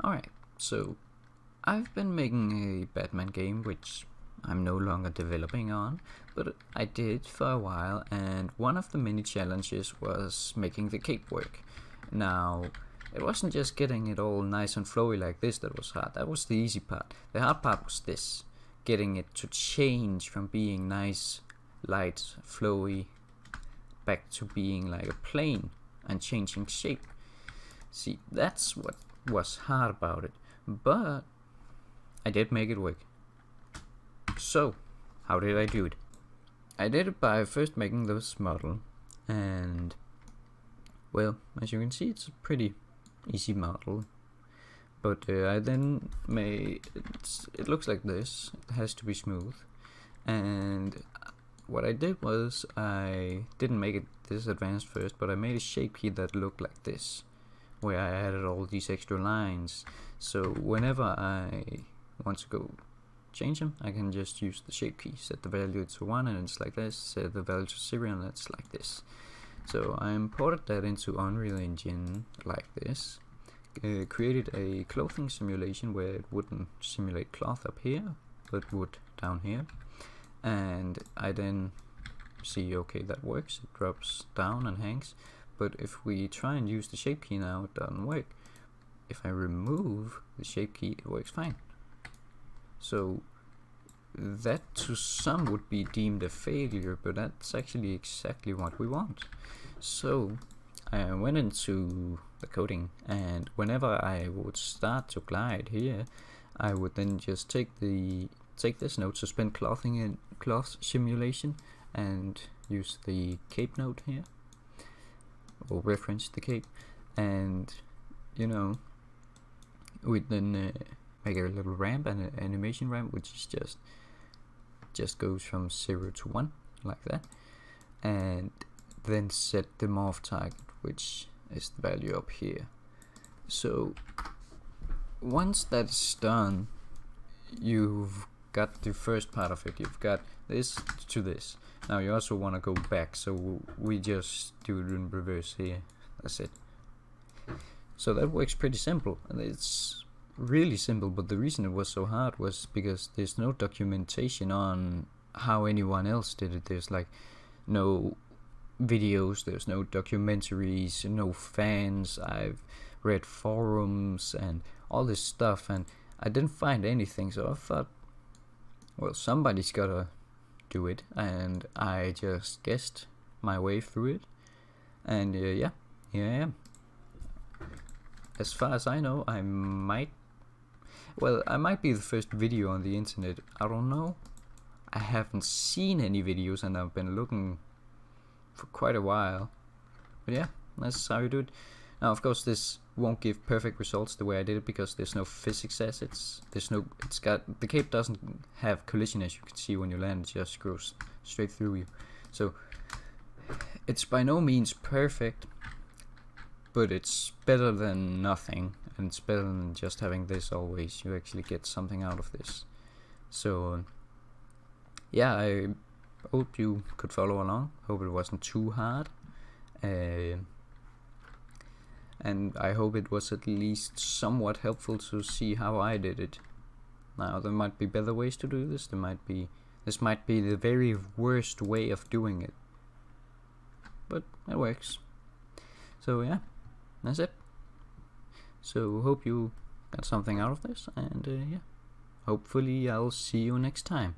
Alright, so I've been making a Batman game which I'm no longer developing on, but I did for a while, and one of the many challenges was making the cape work. Now, it wasn't just getting it all nice and flowy like this that was hard. That was the easy part. The hard part was this, getting it to change from being nice, light, flowy, back to being like a plane and changing shape. See, that's what was hard about it, but I did make it work. So, how did I do it? I did it by first making this model, and well, as you can see, it's a pretty easy model. But I then made it looks like this. It has to be smooth, and what I did was I didn't make it this advanced first, but I made a shape key that looked like this, where I added all these extra lines. So whenever I want to go change them, I can just use the shape key, set the value to 1 and it's like this, set the value to 0 and it's like this. So I imported that into Unreal Engine like this, created a clothing simulation where it wouldn't simulate cloth up here, but would down here, and I then see, okay, that works, it drops down and hangs. But if we try and use the shape key now, it doesn't work. If I remove the shape key, it works fine. So that to some would be deemed a failure, but that's actually exactly what we want. So I went into the coding, and whenever I would start to glide here, I would then just take this node, suspend clothing in cloth simulation, and use the cape node here, or reference the cape, and you know, we then make a little ramp and an animation ramp, which is just goes from 0 to 1 like that, and then set the morph target, which is the value up here. So once that's done, you've got the first part of it. You've got this to this. Now you also want to go back, so we just do it in reverse here. That's it. So that works pretty simple, and it's really simple, but the reason it was so hard was because there's no documentation on how anyone else did it. There's like no videos, there's no documentaries, no fans. I've read forums and all this stuff, and I didn't find anything, so I thought, well, somebody's gotta do it, and I just guessed my way through it, and yeah, here I am. As far as I know, I might be the first video on the internet. I don't know. I haven't seen any videos, and I've been looking for quite a while. But yeah, that's how you do it. Now, of course, this won't give perfect results the way I did it, because there's no physics assets. The cape doesn't have collision, as you can see when you land. It just goes straight through you. So it's by no means perfect, but it's better than nothing, and it's better than just having this always. You actually get something out of this. So yeah, I hope you could follow along. Hope it wasn't too hard, and I hope it was at least somewhat helpful to see how I did it. Now, there might be better ways to do this. This might be the very worst way of doing it, but it works. So yeah, that's it. So hope you got something out of this, and yeah, hopefully I'll see you next time.